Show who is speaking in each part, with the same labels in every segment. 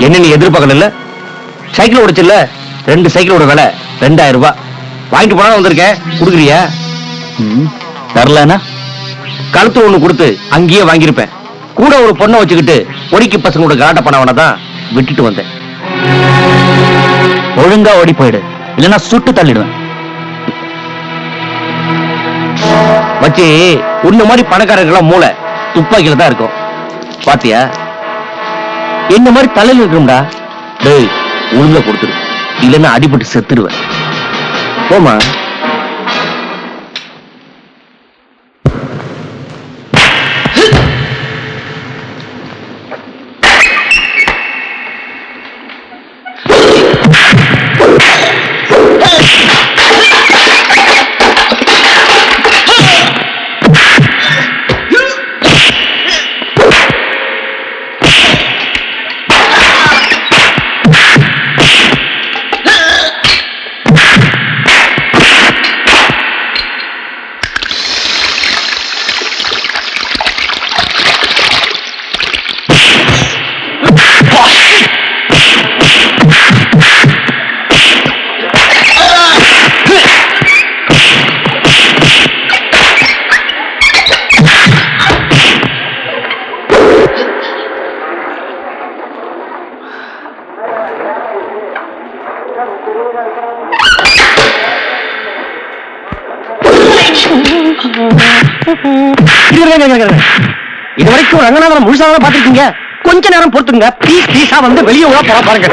Speaker 1: என்ன நீ எதிர்பார்க்கல? சைக்கிள் ஓடிச்சுல்ல, 2 சைக்கிளோட விலை 2000 ரூபாய். வாங்கிட்டு போனா வந்திருக்கேன், குடுக்குறியா?
Speaker 2: தரலனா
Speaker 1: கழுத்து ஒண்ணு கொடுத்து அங்கேயே வாங்கியிருப்பேன். கூட ஒரு பொண்ணை வச்சுக்கிட்டு பொறிக்கு பசங்களோட கலாட்ட பண்ணவன தான் விட்டுட்டு வந்தேன்.
Speaker 2: ஒழுங்கா ஓடி போயிடு, இல்லைன்னா சுட்டு தள்ளிடுவேன்.
Speaker 1: வச்சு உன்ன மாதிரி பணக்காரர்கள்லாம் மூளை துப்பாக்கியில தான் இருக்கும். பாத்தியா, என்ன மாதிரி தலையில இருக்கும்டா. டேய், ஒழுங்கா கொடுத்துரு, இல்லைன்னா அடிபட்டு செத்துருவேன். போமா. இது வரைக்கும் ரங்கநாதன் முழுசாக பாத்துருக்கீங்க. கொஞ்ச நேரம் பொறுத்துங்க, பீஸ் பீஸா வந்து வெளியே உள்ள போற பாருங்க.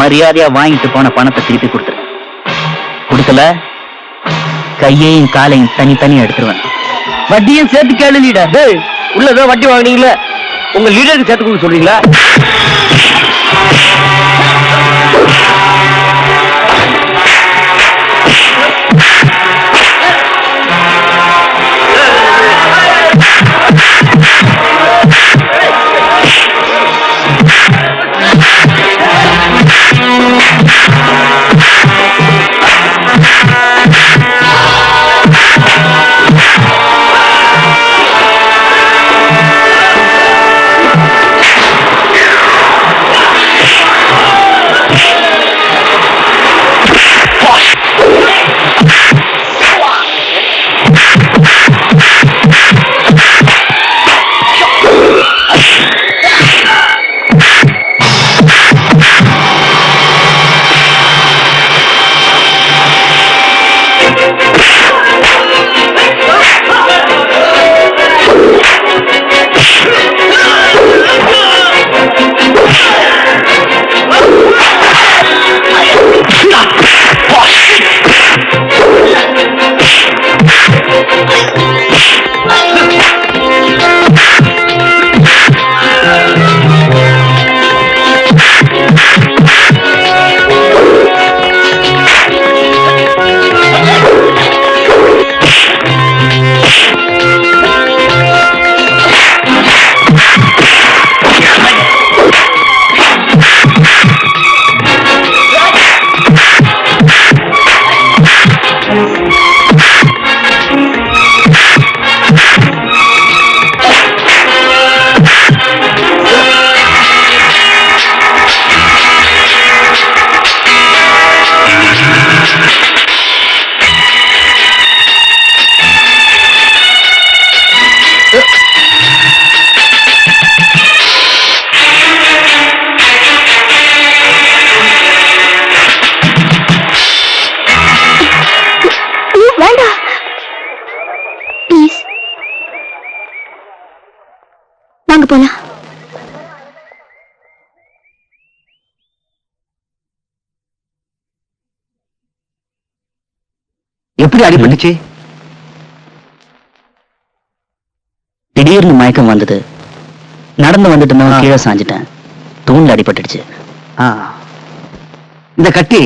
Speaker 2: மரியாதையா வாங்கிட்டு போன பணத்தை திருப்பி கொடுத்துரு. கொடுக்கல கையையும் காலையும் தனித்தனியா எடுத்துருவேன்.
Speaker 1: வட்டியும் சேர்த்து கேளு லீடர். உள்ளதோ வட்டி வாங்கினீங்களா, உங்க லீடருக்கு சேர்த்து கொடுக்க சொல்றீங்களா?
Speaker 3: வாங்க போலாம்.
Speaker 1: எப்படி அடிபட்டுச்சு?
Speaker 2: திடீர்னு மயக்கம் வந்தது. நடந்து வந்துட்டு கீழே சாஞ்சிட்டேன். தூண்ல அடிபட்டுடுச்சு.
Speaker 1: இந்த கட்டி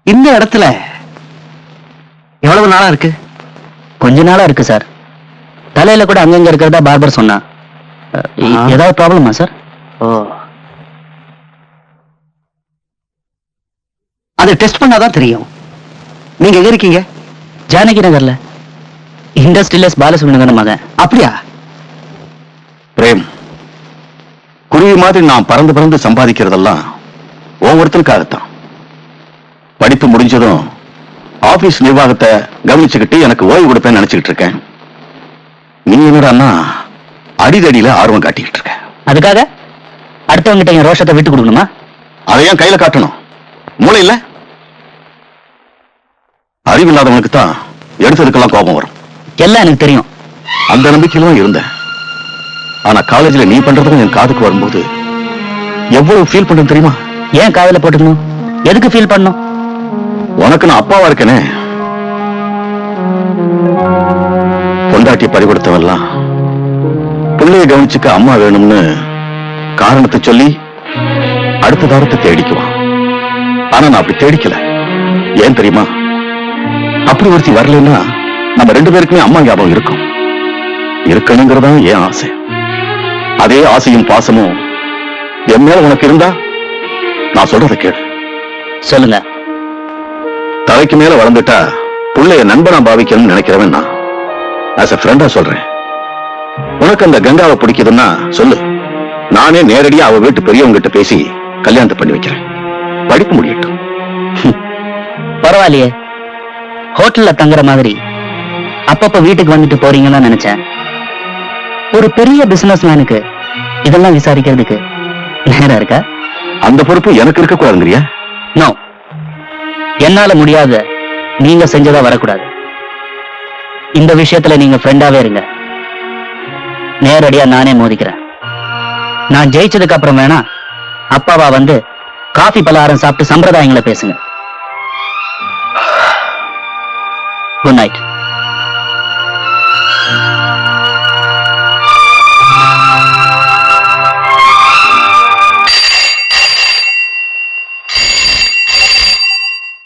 Speaker 1: இந்த இடத்துல எவ்வளவு நாளா இருக்கு?
Speaker 2: கொஞ்ச நாளா இருக்கு சார். தலையில கூட அங்கங்க இருக்கிறதா பார்பர் சொன்னா. ஏதாவது ப்ராப்ளமா சார்?
Speaker 1: ஓ, அதை டெஸ்ட் பண்ணாதான் தெரியும். நீங்க எங்க இருக்கீங்க?
Speaker 2: ஜானகி நகர்ல. இண்டஸ்ட்ரியலிஸ்ட் பாலசுப்ரமணியன் மகன்.
Speaker 1: அப்படியா?
Speaker 4: பிரேம், குருவி மாதிரி நான் பறந்து பறந்து சம்பாதிக்கிறதெல்லாம் ஒவ்வொருத்தனுக்காகத்தான். படிப்பு முடிஞ்சதும் ஆபீஸ் நிர்வாகத்தை கவனிச்சுக்கிட்டு எனக்கு ஓய்வு கொடுப்பேன்னு நினைச்சுக்கிட்டு இருக்கேன். நீ என்னடான்னா அடிதடியில ஆர்வம் காட்டிக்கிட்டு இருக்க.
Speaker 2: அதுக்காக அடுத்தவங்கிட்ட என் ரோஷத்தை விட்டு கொடுக்கணுமா?
Speaker 4: அதையும் கையில காட்டணும். மூளை இல்ல? அறிவில்லாதவனுக்கு தான் எடுத்ததுக்கெல்லாம் கோபம் வரும்.
Speaker 2: எல்லாம் எனக்கு தெரியும்.
Speaker 4: அந்த நம்பிக்கையில தான் இருந்தேன். ஆனா காலேஜ்ல நீ பண்றதுக்கும் என் காதுக்கு வரும்போது எவ்வளவு ஃபீல் பண்றது தெரியுமா?
Speaker 2: ஏன் காதல போட்டுக்கணும்? எதுக்கு ஃபீல் பண்ணணும்?
Speaker 4: உனக்கு நான் அப்பாவா இருக்கனே. பொண்டாட்டி பறிகொடுத்தவெல்லாம் பிள்ளைய கவனிச்சுக்க அம்மா வேணும்னு காரணத்தை சொல்லி அடுத்த தாரத்தை தேடிக்குவான். ஆனா நான் அப்படி தேடிக்கல. ஏன் தெரியுமா? அப்படி ஒருத்தி வரலன்னா நம்ம ரெண்டு பேருக்குமே அம்மா ஞாபகம் இருக்கும். இருக்கணுங்கிறதான் என் ஆசை. அதே ஆசையும் பாசமும் என் மேல உனக்கு இருந்தா நான் சொல்றதை கேளு.
Speaker 2: சொல்லுங்க.
Speaker 4: தலைக்கு மேல வளர்ந்துட்டா புள்ளைய நண்பனா பாவிக்கணும்னு நினைக்கிறவன் நான். ஆஸ் எ ஃப்ரெண்டா சொல்றேன். உனக்கு அந்த கங்காவை பிடிக்குதுன்னா சொல்லு. நானே நேரடியா அவ வீட்டு பெரியவங்க கிட்ட பேசி கல்யாணத்தை பண்ணி வைக்கிறேன். படிப்பு முடியட்டும்.
Speaker 2: பரவாயில்லையே, ஹோட்டல்ல தங்குற மாதிரி அப்பப்ப வீட்டுக்கு வந்துட்டு போறீங்கன்னு நினைச்சேன். ஒரு பெரிய பிசினஸ் மேனுக்கு இதெல்லாம் விசாரிக்கிறதுக்கு நேரம் இருக்கா?
Speaker 4: அந்த பொறுப்பு எனக்கு இருக்க கூடாதுங்கிறியா?
Speaker 2: நோ, என்னால முடியாத நீங்க செஞ்சதா வரக்கூடாது. இந்த விஷயத்துல நீங்க ஃப்ரெண்டாவே இருங்க. நேரடியா நானே மோதிக்கிறேன். நான் ஜெயிச்சதுக்கு அப்புறம் வேணா அப்பாவா வந்து காஃபி பலகாரம் சாப்பிட்டு சம்பிரதாயங்களை பேசுங்க. Good night.